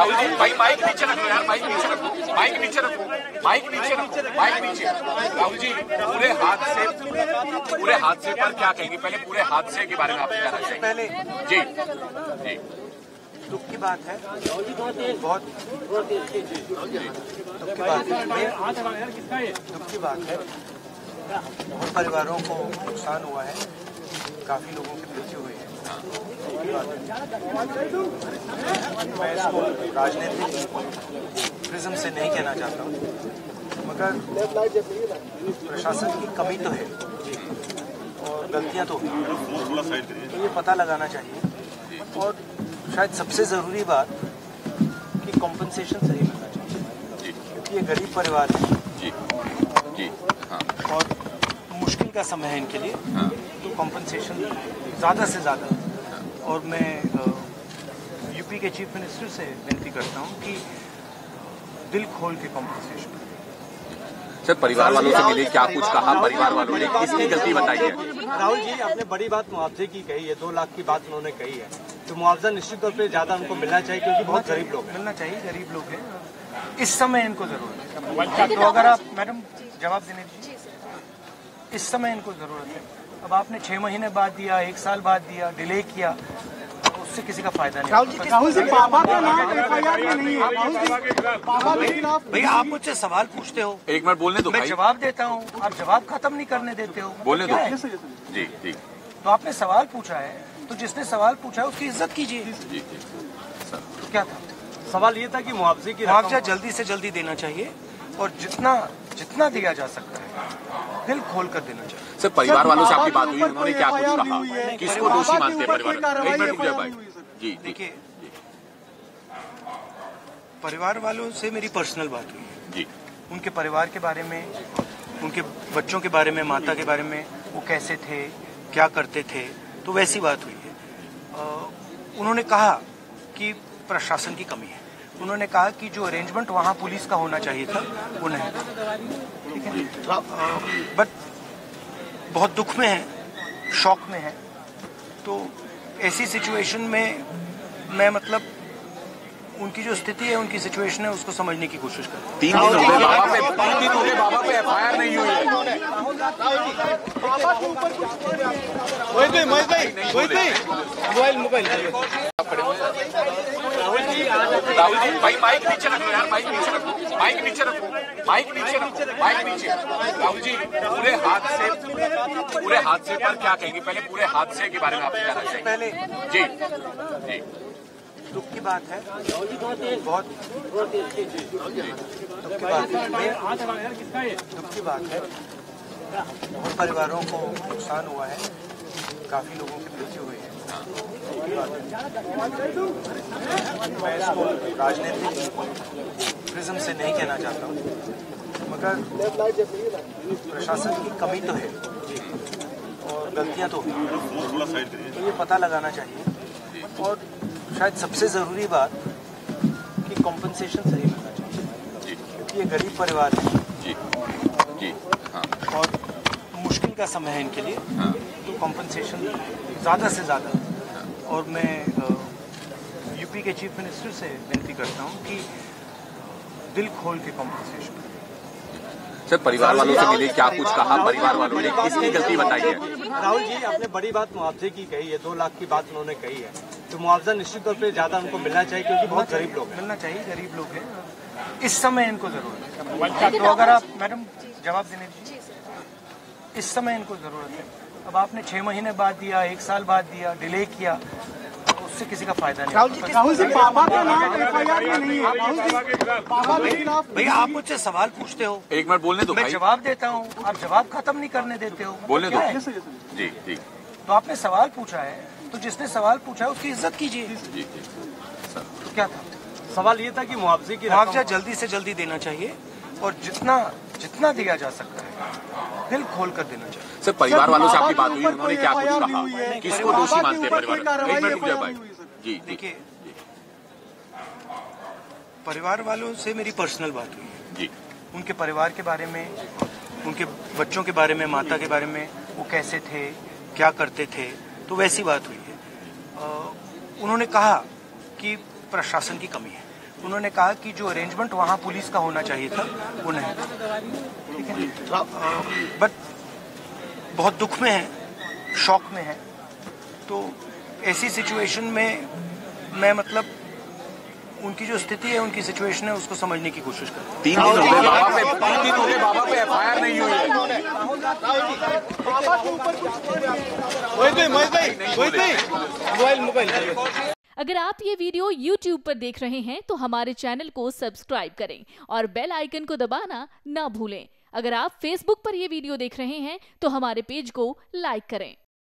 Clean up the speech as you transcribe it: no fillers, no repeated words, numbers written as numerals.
राहुल जी भाई माइक नीचे रखो यार, माइक नीचे रखो, माइक नीचे रखो, माइक नीचे रखो, माइक नीचे। राहुल जी पूरे हादसे पर क्या कहेंगे? पहले पूरे हादसे के बारे में आपसे जानना चाहिए। पहले जी जी दुख की बात है, बहुत दुख की बात है। बहुत परिवारों को नुकसान हुआ है, काफी लोगों की मृत्यु हुई है। मैं इसको राजनीतिक प्रिज्म से नहीं कहना चाहता हूँ, मगर प्रशासन की कमी तो है और गलतियां तो हुई, तो ये पता लगाना चाहिए। और शायद सबसे ज़रूरी बात कि कॉम्पनसेशन सही मिलना चाहिए, क्योंकि ये गरीब परिवार है जी हाँ। और मुश्किल का समय है इनके लिए, तो कॉम्पनसेशन ज़्यादा से ज़्यादा। और मैं यूपी के चीफ मिनिस्टर से विनती करता हूँ कि दिल खोल के कॉम्पनसेशन। सर परिवार वालों से मिले, क्या कुछ कहा परिवार वालों ने, किसकी गलती बताई है? राहुल जी आपने बड़ी बात मुआवजे की कही है, 2 लाख की बात उन्होंने कही है, तो मुआवजा निश्चित तौर पे ज़्यादा उनको मिलना चाहिए, क्योंकि बहुत गरीब लोग मिलना चाहिए, गरीब लोग हैं, इस समय इनको जरूरत है। तो अगर आप मैडम जवाब देने दीजिए, इस समय इनको जरूरत है। अब आपने 6 महीने बाद दिया, 1 साल बाद दिया, डिले किया, तो उससे किसी का फायदा नहीं। राहुल जी पापा का नाम एफआईआर में नहीं है। राहुल जी पापा के खिलाफ भैया आप मुझसे सवाल पूछते हो, एक मिनट बोलने दो मैं भाई। जवाब देता हूँ, आप जवाब खत्म नहीं करने देते हो। बोलने दो। क्या है? जी जी तो आपने सवाल पूछा है, तो जिसने सवाल पूछा है उसकी इज्जत कीजिए। जी जी सर तो क्या था सवाल? ये था कि मुआवजा जल्दी से जल्दी देना चाहिए और जितना दिया जा सकता है दिल खोल कर देना चाहिए। सर परिवार वालों से आपकी बात हुई, उन्होंने क्या कुछ कहा, किसको दोषी मानते हैं परिवार? एक मिनट रुक जाए भाई। जी देखिए परिवार वालों से मेरी पर्सनल बात हुई है, जी उनके परिवार के बारे में, उनके बच्चों के बारे में, माता के बारे में, वो कैसे थे, क्या करते थे, तो वैसी बात हुई है। उन्होंने कहा कि प्रशासन की कमी है, उन्होंने कहा कि जो अरेंजमेंट वहाँ पुलिस का होना चाहिए था वो नहीं था, ठीक है। बट बहुत दुख में है, शॉक में है, तो ऐसी सिचुएशन में मैं मतलब उनकी जो स्थिति है, उनकी सिचुएशन है, उसको समझने की कोशिश करता हूँ। 3 दिन हो गए बाबा पे एफआईआर नहीं हुई है। मोबाइल राहुल जी भाई माइक नीचे रखो यार, माइक नीचे रखो, माइक नीचे रखो, माइक नीचे रखो, माइक नीचे। राहुल जी पूरे हादसे पर क्या कहेंगे? पहले पूरे हादसे के बारे में आपसे जानना चाहिए। पहले जी जी दुख की बात है, बहुत दुख की बात है। बहुत परिवारों को नुकसान हुआ है, काफी लोगों की मृत्यु हुई है। मैं इसको राजनीतिक प्रिज्म से नहीं कहना चाहता हूँ, मगर प्रशासन की कमी तो है और गलतियां तो हुई, तो ये पता लगाना चाहिए। और शायद सबसे ज़रूरी बात कि कॉम्पनसेशन सही मिलना चाहिए, क्योंकि ये गरीब परिवार है जी जी हाँ। और मुश्किल का समय है इनके लिए, तो कॉम्पनसेशन ज़्यादा से ज़्यादा। और मैं यूपी के चीफ मिनिस्टर से विनती करता हूँ कि दिल खोल के कॉम्पनसेशन। सर परिवार वालों से मिले, क्या कुछ कहा परिवार वालों ने, किसकी गलती बताई है? राहुल जी आपने बड़ी बात मुआवजे की कही है, 2 लाख की बात उन्होंने कही है, तो मुआवजा निश्चित तौर पे ज़्यादा उनको मिलना चाहिए, क्योंकि बहुत गरीब लोग मिलना चाहिए, गरीब लोग हैं, इस समय इनको जरूरत है। तो अगर आप मैडम जवाब देने दीजिए, इस समय इनको जरूरत है। अब आपने 6 महीने बाद दिया, 1 साल बाद दिया, डिले किया, तो उससे किसी का फायदा नहीं। राहुल जी पापा का नाम एफआईआर में नहीं है। राहुल जी पापा के खिलाफ भैया आप मुझसे सवाल पूछते हो, एक मिनट बोलने दो मैं भाई। जवाब देता हूँ, आप जवाब खत्म नहीं करने देते हो। बोलने दो। क्या है? जी जी तो आपने सवाल पूछा है, तो जिसने सवाल पूछा है उसकी इज्जत कीजिए। जी जी तो क्या था सवाल? ये था कि मुआवजा जल्दी से जल्दी देना चाहिए और जितना दिया जा सकता है दिल खोल कर देना चाहिए। सर परिवार वालों से आपकी बात हुई, उन्होंने क्या कुछ कहा, किसको दोषी मानते हैं परिवार? एक मिनट रुक जाए भाई। जी देखिए परिवार वालों से मेरी पर्सनल बात हुई है, जी उनके परिवार के बारे में, उनके बच्चों के बारे में, माता के बारे में, वो कैसे थे, क्या करते थे, तो वैसी बात हुई है। उन्होंने कहा कि प्रशासन की कमी है, उन्होंने कहा कि जो अरेंजमेंट वहाँ पुलिस का होना चाहिए था वो नहीं, ठीक है। बट बहुत दुख में है, शॉक में है। तो ऐसी सिचुएशन में मैं मतलब उनकी जो स्थिति है, उनकी सिचुएशन है, उसको समझने की कोशिश करता हूँ। 3 दिन हो गए बाबा पे एफआईआर नहीं हुई है। अगर आप ये वीडियो YouTube पर देख रहे हैं तो हमारे चैनल को सब्सक्राइब करें और बेल आइकन को दबाना ना भूलें। अगर आप Facebook पर ये वीडियो देख रहे हैं तो हमारे पेज को लाइक करें।